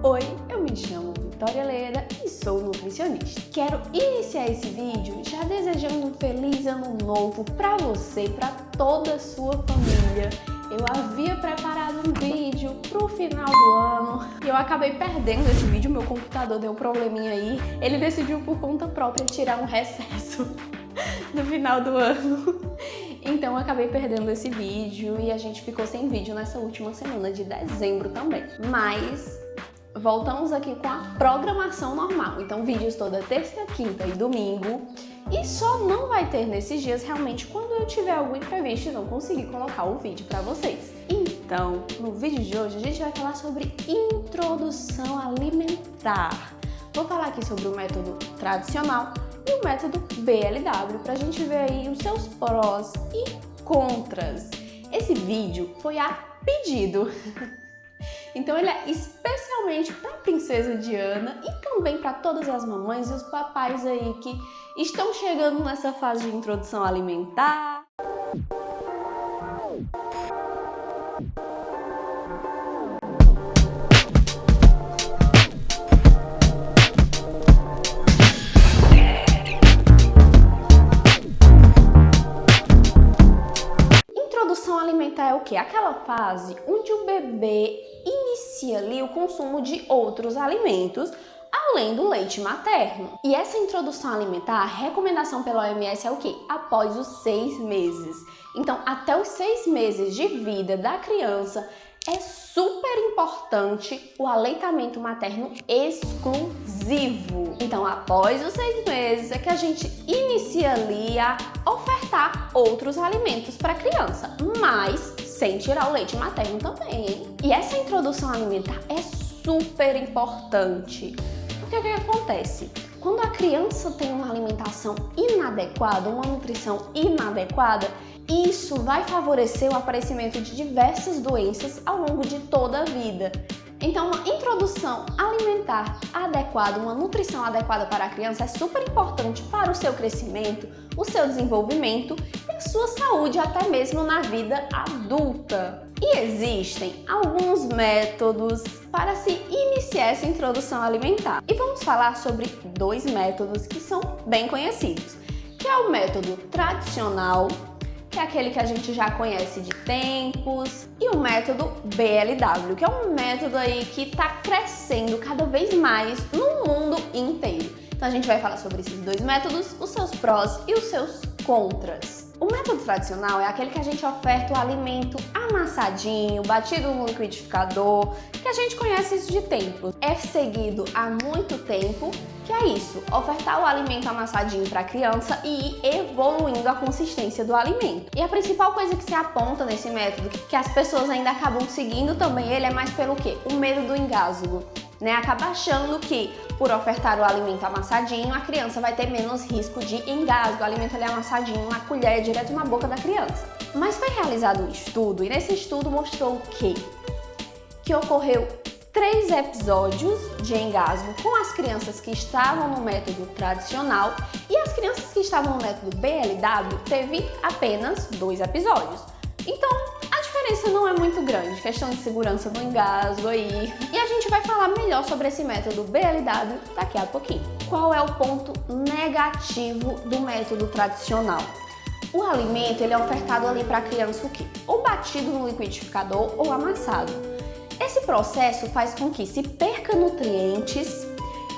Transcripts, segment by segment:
Oi, eu me chamo Vitória Leda e sou nutricionista. Quero iniciar esse vídeo já desejando um feliz ano novo para você e para toda a sua família. Eu havia preparado um vídeo pro final do ano e eu acabei perdendo esse vídeo, meu computador deu um probleminha aí, ele decidiu por conta própria tirar um recesso no final do ano. Então eu acabei perdendo esse vídeo e a gente ficou sem vídeo nessa última semana de dezembro também. Mas voltamos aqui com a programação normal. Então vídeos toda terça, quinta e domingo. E só não vai ter nesses dias realmente quando eu tiver algum imprevisto e não conseguir colocar o vídeo para vocês. Então, no vídeo de hoje a gente vai falar sobre introdução alimentar. Vou falar aqui sobre o método tradicional e o método BLW para a gente ver aí os seus prós e contras. Esse vídeo foi a pedido. Então ele é especialmente para a princesa Diana e também para todas as mamães e os papais aí que estão chegando nessa fase de introdução alimentar. Introdução alimentar é o quê? Aquela fase onde o bebê inicia ali o consumo de outros alimentos, além do leite materno. E essa introdução alimentar, a recomendação pela OMS é o quê? Após os 6 meses. Então, até os 6 meses de vida da criança, é super importante o aleitamento materno exclusivo. Então, após os 6 meses é que a gente inicia ali a ofertar outros alimentos para a criança, mas sem tirar o leite materno também, hein? E essa introdução alimentar é super importante. Porque o que acontece? Quando a criança tem uma alimentação inadequada, uma nutrição inadequada, isso vai favorecer o aparecimento de diversas doenças ao longo de toda a vida. Então, uma introdução alimentar adequada, uma nutrição adequada para a criança é super importante para o seu crescimento, o seu desenvolvimento e a sua saúde até mesmo na vida adulta. E existem alguns métodos para se iniciar essa introdução alimentar. E vamos falar sobre 2 métodos que são bem conhecidos, que é o método tradicional, que é aquele que a gente já conhece de tempos, e o método BLW, que é um método aí que está crescendo cada vez mais no mundo inteiro. Então a gente vai falar sobre esses 2 métodos, os seus prós e os seus contras. O método tradicional é aquele que a gente oferta o alimento amassadinho, batido no liquidificador, que a gente conhece isso de tempos. É seguido há muito tempo, que é isso, ofertar o alimento amassadinho para a criança e ir evoluindo a consistência do alimento. E a principal coisa que se aponta nesse método, que as pessoas ainda acabam seguindo também ele, é mais pelo quê? O medo do engasgo. Acaba achando que por ofertar o alimento amassadinho, a criança vai ter menos risco de engasgo, o alimento ali amassadinho na colher, direto na boca da criança. Mas foi realizado um estudo, e nesse estudo mostrou o quê? Que ocorreu 3 episódios de engasgo com as crianças que estavam no método tradicional e as crianças que estavam no método BLW teve apenas 2 episódios. Então, a diferença não é muito grande, questão de segurança do engasgo aí. E a gente vai falar melhor sobre esse método BLW daqui a pouquinho. Qual é o ponto negativo do método tradicional? O alimento ele é ofertado ali para a criança o quê? Ou batido no liquidificador ou amassado. Esse processo faz com que se perca nutrientes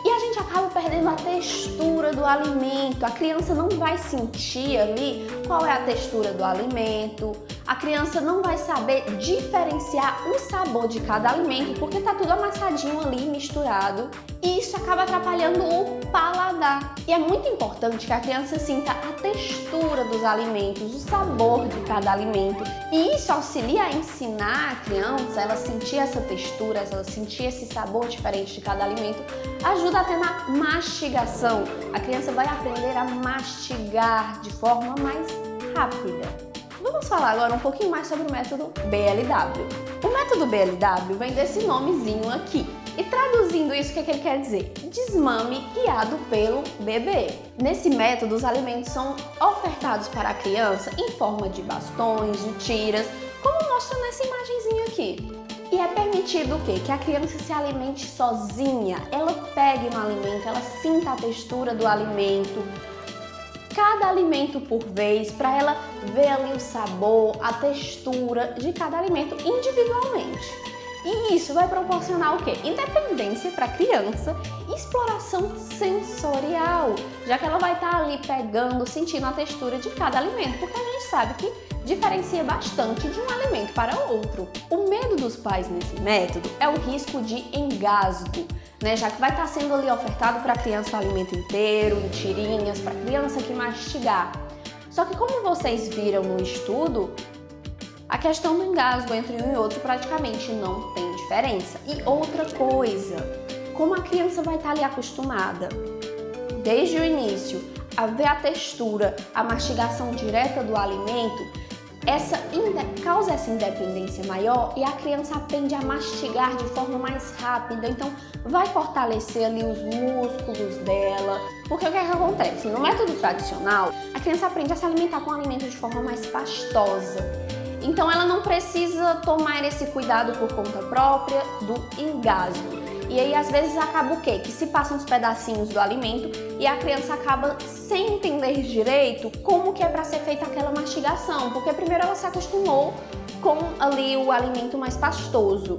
e a gente acaba perdendo a textura do alimento. A criança não vai sentir ali qual é a textura do alimento. A criança não vai saber diferenciar o sabor de cada alimento porque tá tudo amassadinho ali, misturado. E isso acaba atrapalhando o paladar. E é muito importante que a criança sinta a textura dos alimentos, o sabor de cada alimento. E isso auxilia a ensinar a criança, ela sentir essa textura, ela sentir esse sabor diferente de cada alimento, ajuda até na mastigação. A criança vai aprender a mastigar de forma mais rápida. Vamos falar agora um pouquinho mais sobre o método BLW. O método BLW vem desse nomezinho aqui. E traduzindo isso, o que ele quer dizer? Desmame guiado pelo bebê. Nesse método, os alimentos são ofertados para a criança em forma de bastões, de tiras, como mostra nessa imagenzinha aqui. E é permitido o quê? Que a criança se alimente sozinha, ela pegue no alimento, ela sinta a textura do alimento, cada alimento por vez, para ela ver ali o sabor, a textura de cada alimento individualmente. E isso vai proporcionar o quê? Independência para a criança e exploração sensorial, já que ela vai estar ali pegando, sentindo a textura de cada alimento, porque a gente sabe que diferencia bastante de um alimento para outro. O medo dos pais nesse método é o risco de engasgo, né? Já que vai estar sendo ali ofertado para a criança o alimento inteiro, em tirinhas, para a criança que mastigar. Só que como vocês viram no estudo, a questão do engasgo entre um e outro praticamente não tem diferença. E outra coisa, como a criança vai estar ali acostumada desde o início a ver a textura, a mastigação direta do alimento, causa essa independência maior e a criança aprende a mastigar de forma mais rápida, então vai fortalecer ali os músculos dela. Porque o que é que acontece? No método tradicional, a criança aprende a se alimentar com o alimento de forma mais pastosa. Então ela não precisa tomar esse cuidado por conta própria do engasgo. E aí às vezes acaba o quê? Que se passam uns pedacinhos do alimento e a criança acaba sem entender direito como que é para ser feita aquela mastigação, porque primeiro ela se acostumou com ali o alimento mais pastoso.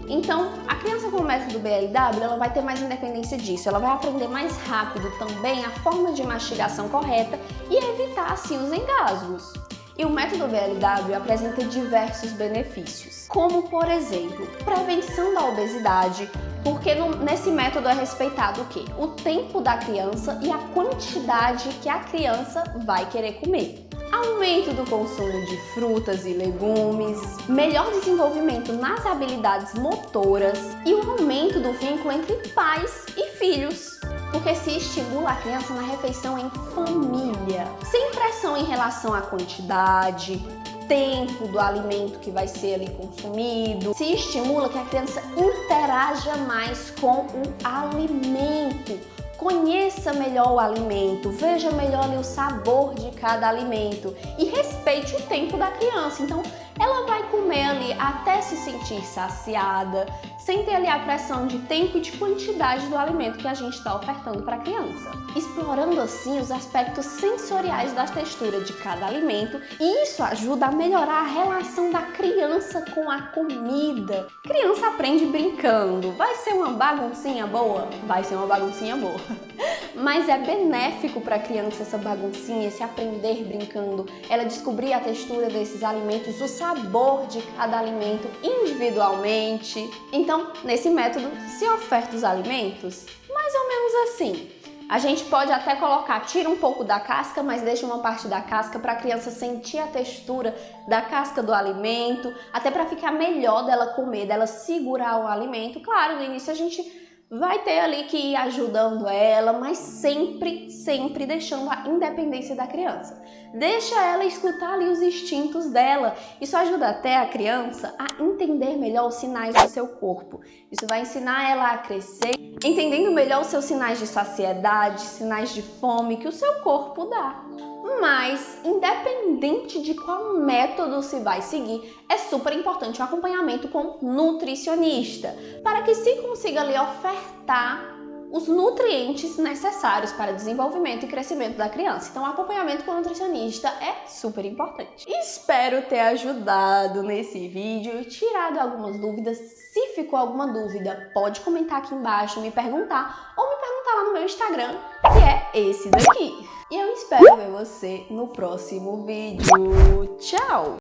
Então, a criança com o método BLW, ela vai ter mais independência disso, ela vai aprender mais rápido também a forma de mastigação correta e evitar assim os engasgos. E o método BLW apresenta diversos benefícios, como por exemplo, prevenção da obesidade, porque nesse método é respeitado o quê? O tempo da criança e a quantidade que a criança vai querer comer. Aumento do consumo de frutas e legumes, melhor desenvolvimento nas habilidades motoras e o aumento do vínculo entre pais e filhos, porque se estimula a criança na refeição em família, sem pressão em relação à quantidade, tempo do alimento que vai ser ali consumido. Se estimula que a criança interaja mais com o alimento, conheça melhor o alimento, veja melhor ali o sabor de cada alimento e respeite o tempo da criança. Então, ela vai comer ali até se sentir saciada, sem ter ali a pressão de tempo e de quantidade do alimento que a gente está ofertando para a criança. Explorando assim os aspectos sensoriais da textura de cada alimento, e isso ajuda a melhorar a relação da criança com a comida. Criança aprende brincando. Vai ser uma baguncinha boa? Vai ser uma baguncinha boa. Mas é benéfico para a criança essa baguncinha, esse aprender brincando, ela descobrir a textura desses alimentos, o sabor de cada alimento individualmente. Então, nesse método, se oferta os alimentos mais ou menos assim. A gente pode até colocar, tira um pouco da casca, mas deixa uma parte da casca para a criança sentir a textura da casca do alimento, até para ficar melhor dela comer, dela segurar o alimento. Claro, no início a gente vai ter ali que ir ajudando ela, mas sempre deixando a independência da criança. Deixa ela escutar ali os instintos dela. Isso ajuda até a criança a entender melhor os sinais do seu corpo. Isso vai ensinar ela a crescer, entendendo melhor os seus sinais de saciedade, sinais de fome que o seu corpo dá. Mas, independente de qual método se vai seguir, é super importante o acompanhamento com nutricionista, para que se consiga ali ofertar os nutrientes necessários para o desenvolvimento e crescimento da criança. Então, o acompanhamento com o nutricionista é super importante. Espero ter ajudado nesse vídeo e tirado algumas dúvidas. Se ficou alguma dúvida, pode comentar aqui embaixo, me perguntar ou me perguntar lá no meu Instagram, que é esse daqui. E eu espero ver você no próximo vídeo. Tchau!